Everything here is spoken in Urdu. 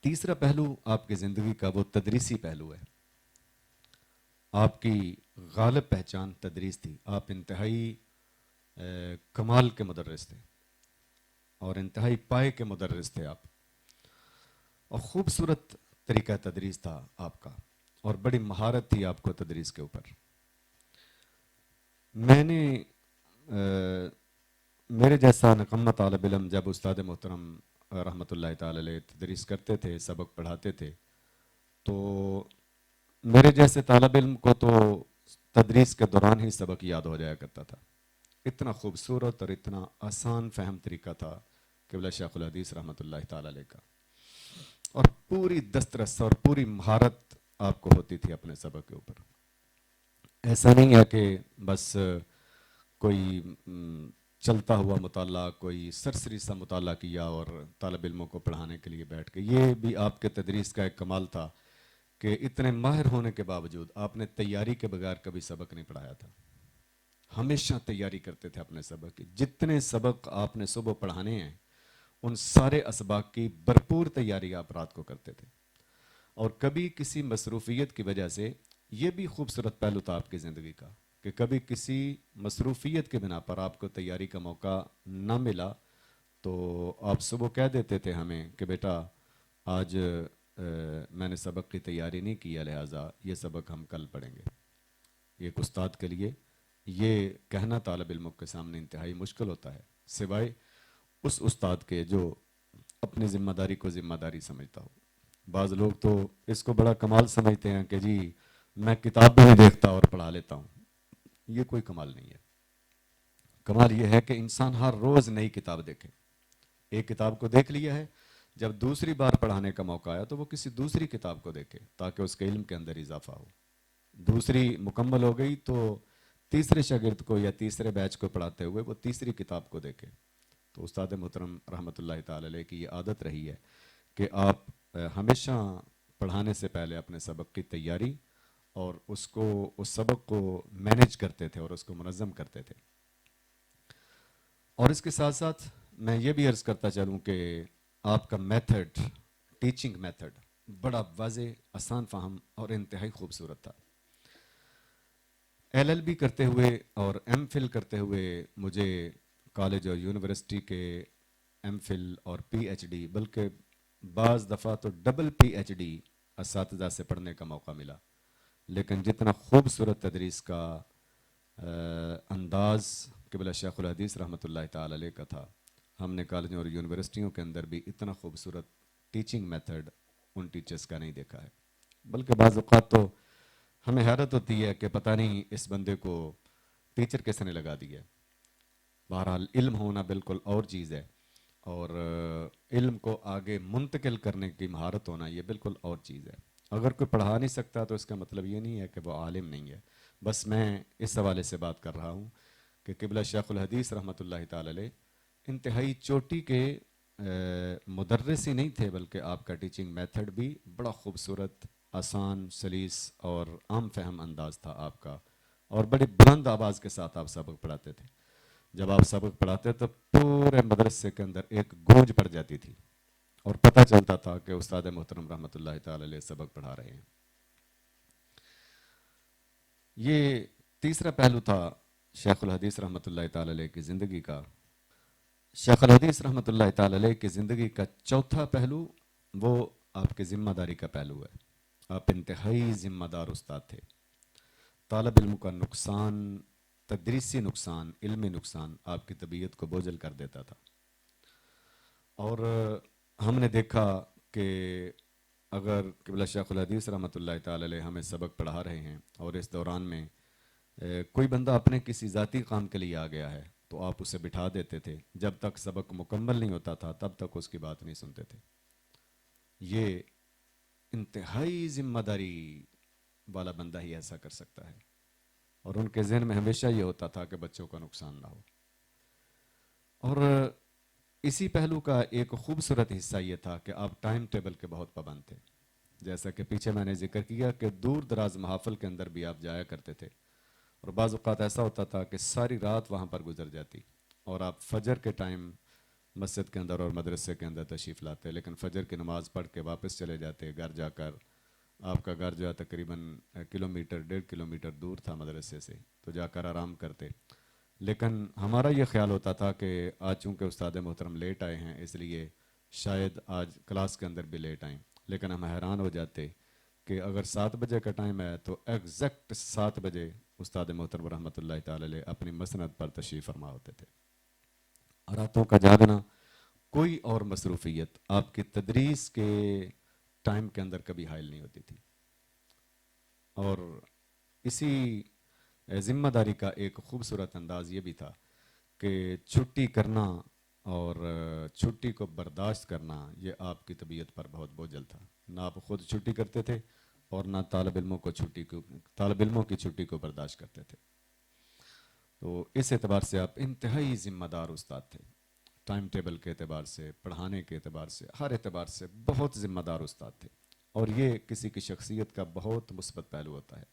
تیسرا پہلو آپ کی زندگی کا وہ تدریسی پہلو ہے. آپ کی غالب پہچان تدریس تھی. آپ انتہائی کمال کے مدرس تھے اور انتہائی پائے کے مدرس تھے آپ, اور خوبصورت طریقہ تدریس تھا آپ کا, اور بڑی مہارت تھی آپ کو تدریس کے اوپر. میں نے میرے جیسا نکمہ طالب علم جب استاد محترم رحمۃ اللہ تعالی علیہ تدریس کرتے تھے, سبق پڑھاتے تھے, تو میرے جیسے طالب علم کو تو تدریس کے دوران ہی سبق یاد ہو جایا کرتا تھا. اتنا خوبصورت اور اتنا آسان فہم طریقہ تھا قبلہ شیخ الحدیث رحمۃ اللہ تعالی علیہ کا, اور پوری دسترس اور پوری مہارت آپ کو ہوتی تھی اپنے سبق کے اوپر. ایسا نہیں ہے کہ بس کوئی چلتا ہوا مطالعہ, کوئی سرسری سا مطالعہ کیا اور طالب علموں کو پڑھانے کے لیے بیٹھ گئے. یہ بھی آپ کے تدریس کا ایک کمال تھا کہ اتنے ماہر ہونے کے باوجود آپ نے تیاری کے بغیر کبھی سبق نہیں پڑھایا تھا. ہمیشہ تیاری کرتے تھے اپنے سبق کی. جتنے سبق آپ نے صبح پڑھانے ہیں ان سارے اسباق کی بھرپور تیاری آپ رات کو کرتے تھے, اور کبھی کسی مصروفیت کی وجہ سے, یہ بھی خوبصورت پہلو تھا آپ کی زندگی کا کہ کبھی کسی مصروفیت کے بنا پر آپ کو تیاری کا موقع نہ ملا تو آپ صبح کہہ دیتے تھے ہمیں کہ بیٹا آج میں نے سبق کی تیاری نہیں کی ہے, لہٰذا یہ سبق ہم کل پڑھیں گے. ایک استاد کے لیے یہ کہنا طالب علموں کے سامنے انتہائی مشکل ہوتا ہے, سوائے اس استاد کے جو اپنی ذمہ داری کو ذمہ داری سمجھتا ہو. بعض لوگ تو اس کو بڑا کمال سمجھتے ہیں کہ جی میں کتاب بھی نہیں دیکھتا اور پڑھا لیتا ہوں. یہ کوئی کمال نہیں ہے. کمال یہ ہے کہ انسان ہر روز نئی کتاب دیکھے. ایک کتاب کو دیکھ لیا ہے, جب دوسری بار پڑھانے کا موقع آیا تو وہ کسی دوسری کتاب کو دیکھے تاکہ اس کے علم کے اندر اضافہ ہو. دوسری مکمل ہو گئی تو تیسرے شاگرد کو یا تیسرے بیچ کو پڑھاتے ہوئے وہ تیسری کتاب کو دیکھے. تو استاد محترم رحمۃ اللہ تعالی علیہ کی یہ عادت رہی ہے کہ آپ ہمیشہ پڑھانے سے پہلے اپنے سبق کی تیاری اور اس سبق کو مینیج کرتے تھے اور اس کو منظم کرتے تھے. اور اس کے ساتھ ساتھ میں یہ بھی عرض کرتا چلوں کہ آپ کا میتھڈ, ٹیچنگ میتھڈ بڑا واضح, آسان فہم اور انتہائی خوبصورت تھا. ایل ایل بی کرتے ہوئے اور ایم فل کرتے ہوئے مجھے کالج اور یونیورسٹی کے ایم فل اور پی ایچ ڈی, بلکہ بعض دفعہ تو ڈبل پی ایچ ڈی اساتذہ سے پڑھنے کا موقع ملا. لیکن جتنا خوبصورت تدریس کا انداز قبلہ شیخ الحدیث رحمۃ اللہ تعالی علیہ کا تھا, ہم نے کالجوں اور یونیورسٹیوں کے اندر بھی اتنا خوبصورت ٹیچنگ میتھڈ ان ٹیچرز کا نہیں دیکھا ہے. بلکہ بعض اوقات تو ہمیں حیرت ہوتی ہے کہ پتہ نہیں اس بندے کو ٹیچر کس نے لگا دیا ہے. بہرحال علم ہونا بالکل اور چیز ہے, اور علم کو آگے منتقل کرنے کی مہارت ہونا یہ بالکل اور چیز ہے. اگر کوئی پڑھا نہیں سکتا تو اس کا مطلب یہ نہیں ہے کہ وہ عالم نہیں ہے. بس میں اس حوالے سے بات کر رہا ہوں کہ قبلہ شیخ الحدیث رحمۃ اللہ تعالی علیہ انتہائی چوٹی کے مدرس ہی نہیں تھے, بلکہ آپ کا ٹیچنگ میتھڈ بھی بڑا خوبصورت, آسان, سلیس اور عام فہم انداز تھا آپ کا, اور بڑی بلند آواز کے ساتھ آپ سبق پڑھاتے تھے. جب آپ سبق پڑھاتے تو پورے مدرسے کے اندر ایک گونج پڑ جاتی تھی اور پتہ چلتا تھا کہ استاد محترم رحمۃ اللہ تعالی علیہ سبق پڑھا رہے ہیں. یہ تیسرا پہلو تھا شیخ الحدیث رحمۃ اللہ تعالی علیہ کی زندگی کا. شیخ الحدیث رحمۃ اللہ تعالی علیہ کی زندگی کا چوتھا پہلو وہ آپ کی ذمہ داری کا پہلو ہے. آپ انتہائی ذمہ دار استاد تھے. طالب علم کا نقصان, تدریسی نقصان, علمی نقصان آپ کی طبیعت کو بوجھل کر دیتا تھا. اور ہم نے دیکھا کہ اگر قبلہ شیخ الحدیث رحمۃ اللہ تعالی علیہ ہمیں سبق پڑھا رہے ہیں اور اس دوران میں کوئی بندہ اپنے کسی ذاتی کام کے لیے آ گیا ہے تو آپ اسے بٹھا دیتے تھے. جب تک سبق مکمل نہیں ہوتا تھا تب تک اس کی بات نہیں سنتے تھے. یہ انتہائی ذمہ داری والا بندہ ہی ایسا کر سکتا ہے, اور ان کے ذہن میں ہمیشہ یہ ہوتا تھا کہ بچوں کا نقصان نہ ہو. اور اسی پہلو کا ایک خوبصورت حصہ یہ تھا کہ آپ ٹائم ٹیبل کے بہت پابند تھے. جیسا کہ پیچھے میں نے ذکر کیا کہ دور دراز محافل کے اندر بھی آپ جایا کرتے تھے, اور بعض اوقات ایسا ہوتا تھا کہ ساری رات وہاں پر گزر جاتی اور آپ فجر کے ٹائم مسجد کے اندر اور مدرسے کے اندر تشریف لاتے، لیکن فجر کی نماز پڑھ کے واپس چلے جاتے گھر جا کر۔ آپ کا گھر جو ہے تقریباً کلومیٹر 1.5 کلومیٹر دور تھا مدرسے سے، تو جا کر آرام کرتے۔ لیکن ہمارا یہ خیال ہوتا تھا کہ آج چونکہ استاد محترم لیٹ آئے ہیں اس لیے شاید آج کلاس کے اندر بھی لیٹ آئیں، لیکن ہم حیران ہو جاتے کہ اگر 7 بجے کا ٹائم ہے تو ایگزیکٹ 7 بجے استاد محترم رحمۃ اللہ تعالی علیہ اپنی مسند پر تشریف فرما ہوتے تھے۔ راتوں کا جاگنا، کوئی اور مصروفیت آپ کی تدریس کے ٹائم کے اندر کبھی حائل نہیں ہوتی تھی۔ اور اسی ذمہ داری کا ایک خوبصورت انداز یہ بھی تھا کہ چھٹی کرنا اور چھٹی کو برداشت کرنا یہ آپ کی طبیعت پر بہت بوجھل تھا۔ نہ آپ خود چھٹی کرتے تھے اور نہ طالب علموں کی چھٹی کو برداشت کرتے تھے۔ تو اس اعتبار سے آپ انتہائی ذمہ دار استاد تھے، ٹائم ٹیبل کے اعتبار سے، پڑھانے کے اعتبار سے، ہر اعتبار سے بہت ذمہ دار استاد تھے، اور یہ کسی کی شخصیت کا بہت مثبت پہلو ہوتا ہے۔